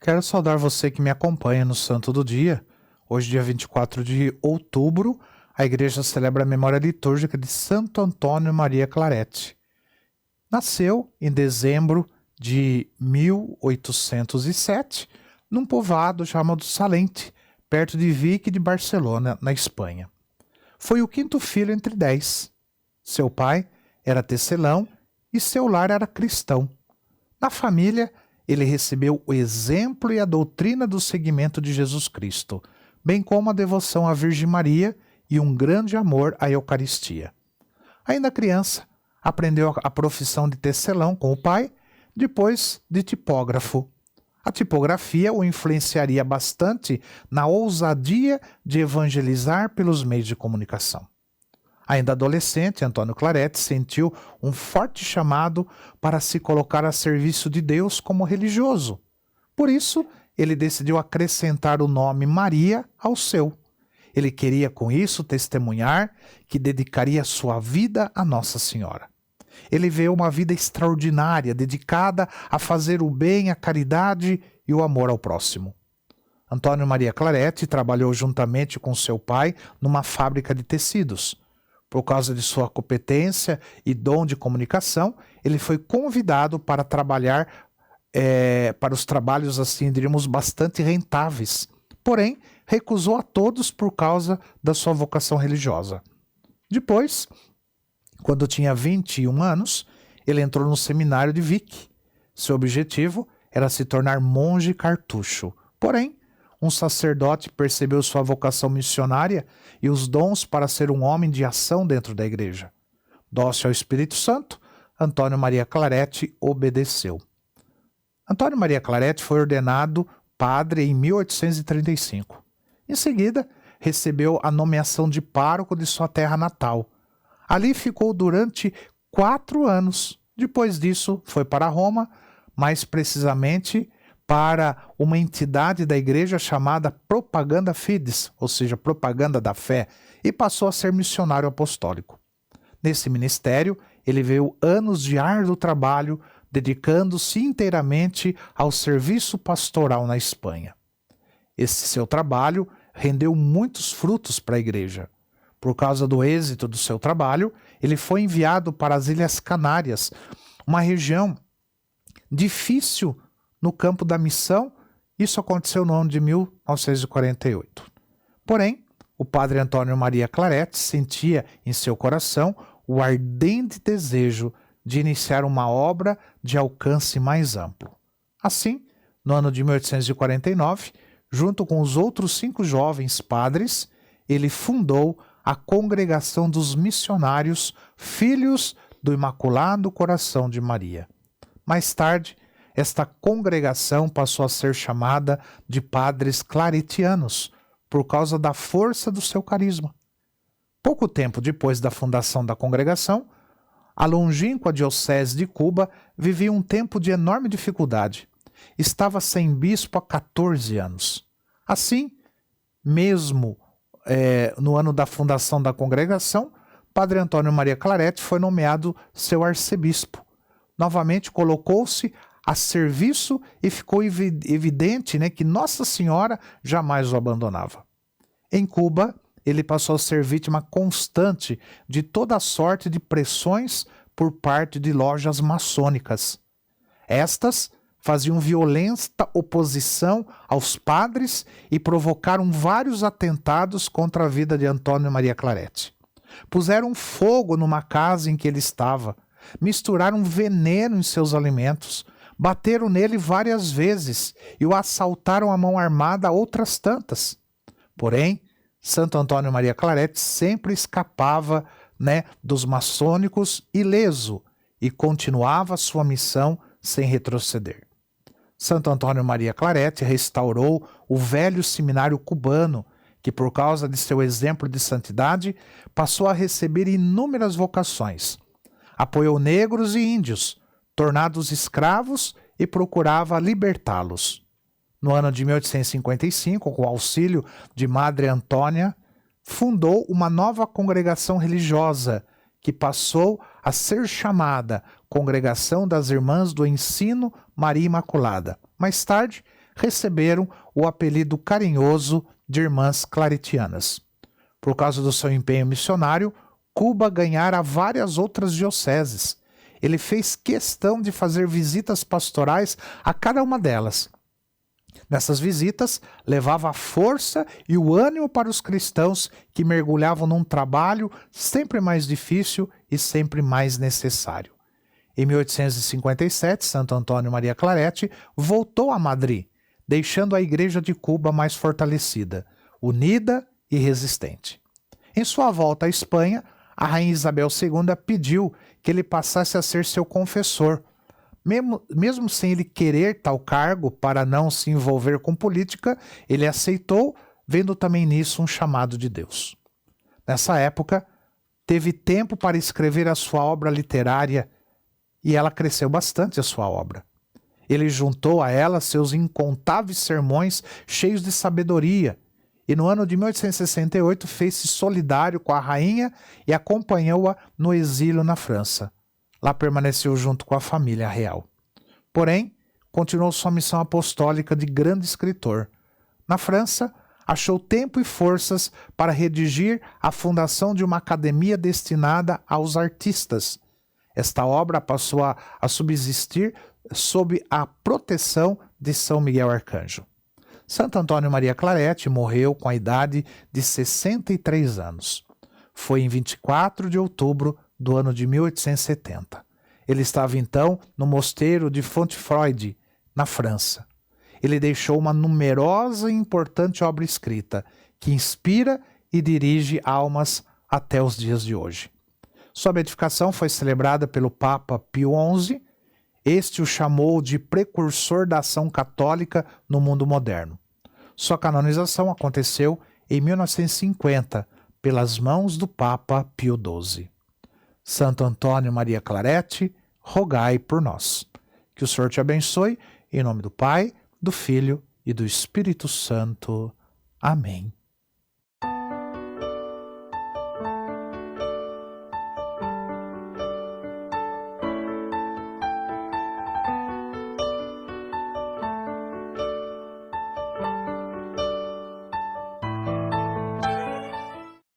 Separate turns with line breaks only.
Quero saudar você que me acompanha no Santo do Dia. Hoje, dia 24 de outubro, a igreja celebra a memória litúrgica de Santo Antônio Maria Claret. Nasceu em dezembro de 1807, num povoado chamado Salente, perto de Vic de Barcelona, na Espanha. Foi o quinto filho entre 10. Seu pai era tecelão e seu lar era cristão. Na família, ele recebeu o exemplo e a doutrina do seguimento de Jesus Cristo, bem como a devoção à Virgem Maria e um grande amor à Eucaristia. Ainda criança, aprendeu a profissão de tecelão com o pai, depois de tipógrafo. A tipografia o influenciaria bastante na ousadia de evangelizar pelos meios de comunicação. Ainda adolescente, Antônio Claret sentiu um forte chamado para se colocar a serviço de Deus como religioso. Por isso, ele decidiu acrescentar o nome Maria ao seu. Ele queria com isso testemunhar que dedicaria sua vida a Nossa Senhora. Ele viveu uma vida extraordinária, dedicada a fazer o bem, a caridade e o amor ao próximo. Antônio Maria Claret trabalhou juntamente com seu pai numa fábrica de tecidos. Por causa de sua competência e dom de comunicação, ele foi convidado para trabalhar para os trabalhos, assim, diríamos, bastante rentáveis. Porém, recusou a todos por causa da sua vocação religiosa. Depois, quando tinha 21 anos, ele entrou no seminário de Vic. Seu objetivo era se tornar monge cartucho. Porém, um sacerdote percebeu sua vocação missionária e os dons para ser um homem de ação dentro da igreja. Dócil ao Espírito Santo, Antônio Maria Claret obedeceu. Antônio Maria Claret foi ordenado padre em 1835. Em seguida, recebeu a nomeação de pároco de sua terra natal. Ali ficou durante 4 anos. Depois disso, foi para Roma, mais precisamente para uma entidade da igreja chamada Propaganda Fides, ou seja, Propaganda da Fé, e passou a ser missionário apostólico. Nesse ministério, ele veio anos de árduo trabalho, dedicando-se inteiramente ao serviço pastoral na Espanha. Esse seu trabalho rendeu muitos frutos para a igreja. Por causa do êxito do seu trabalho, ele foi enviado para as Ilhas Canárias, uma região difícil no campo da missão. Isso aconteceu no ano de 1948. Porém, o padre Antônio Maria Claret sentia em seu coração o ardente desejo de iniciar uma obra de alcance mais amplo. Assim, no ano de 1849, junto com os outros 5 jovens padres, ele fundou a Congregação dos Missionários Filhos do Imaculado Coração de Maria. Mais tarde, esta congregação passou a ser chamada de Padres Claretianos, por causa da força do seu carisma. Pouco tempo depois da fundação da congregação, a longínqua diocese de Cuba vivia um tempo de enorme dificuldade. Estava sem bispo há 14 anos. Assim, mesmo no ano da fundação da congregação, Padre Antônio Maria Claret foi nomeado seu arcebispo. Novamente colocou-se a serviço e ficou evidente, que Nossa Senhora jamais o abandonava. Em Cuba, ele passou a ser vítima constante de toda sorte de pressões por parte de lojas maçônicas. Estas faziam violenta oposição aos padres e provocaram vários atentados contra a vida de Antônio Maria Claret. Puseram fogo numa casa em que ele estava, misturaram veneno em seus alimentos, bateram nele várias vezes e o assaltaram à mão armada outras tantas. Porém, Santo Antônio Maria Claret sempre escapava dos maçônicos ileso e continuava sua missão sem retroceder. Santo Antônio Maria Claret restaurou o velho seminário cubano, que por causa de seu exemplo de santidade passou a receber inúmeras vocações. Apoiou negros e índios, tornados escravos, e procurava libertá-los. No ano de 1855, com o auxílio de Madre Antônia, fundou uma nova congregação religiosa, que passou a ser chamada Congregação das Irmãs do Ensino Maria Imaculada. Mais tarde, receberam o apelido carinhoso de Irmãs Claretianas. Por causa do seu empenho missionário, Cuba ganhara várias outras dioceses. Ele fez questão de fazer visitas pastorais a cada uma delas. Nessas visitas, levava a força e o ânimo para os cristãos que mergulhavam num trabalho sempre mais difícil e sempre mais necessário. Em 1857, Santo Antônio Maria Claret voltou a Madrid, deixando a Igreja de Cuba mais fortalecida, unida e resistente. Em sua volta à Espanha, a rainha Isabel II pediu que ele passasse a ser seu confessor, mesmo sem ele querer tal cargo para não se envolver com política, ele aceitou, vendo também nisso um chamado de Deus. Nessa época, teve tempo para escrever a sua obra literária e ela cresceu bastante a sua obra. Ele juntou a ela seus incontáveis sermões cheios de sabedoria e no ano de 1868 fez-se solidário com a rainha e acompanhou-a no exílio na França. Lá permaneceu junto com a família real. Porém, continuou sua missão apostólica de grande escritor. Na França, achou tempo e forças para redigir a fundação de uma academia destinada aos artistas. Esta obra passou a subsistir sob a proteção de São Miguel Arcanjo. Santo Antônio Maria Claret morreu com a idade de 63 anos. Foi em 24 de outubro do ano de 1870. Ele estava então no mosteiro de Fontfroide, na França. Ele deixou uma numerosa e importante obra escrita, que inspira e dirige almas até os dias de hoje. Sua beatificação foi celebrada pelo Papa Pio XI. Este o chamou de precursor da ação católica no mundo moderno. Sua canonização aconteceu em 1950, pelas mãos do Papa Pio XII. Santo Antônio Maria Claret, rogai por nós. Que o Senhor te abençoe, em nome do Pai, do Filho e do Espírito Santo. Amém.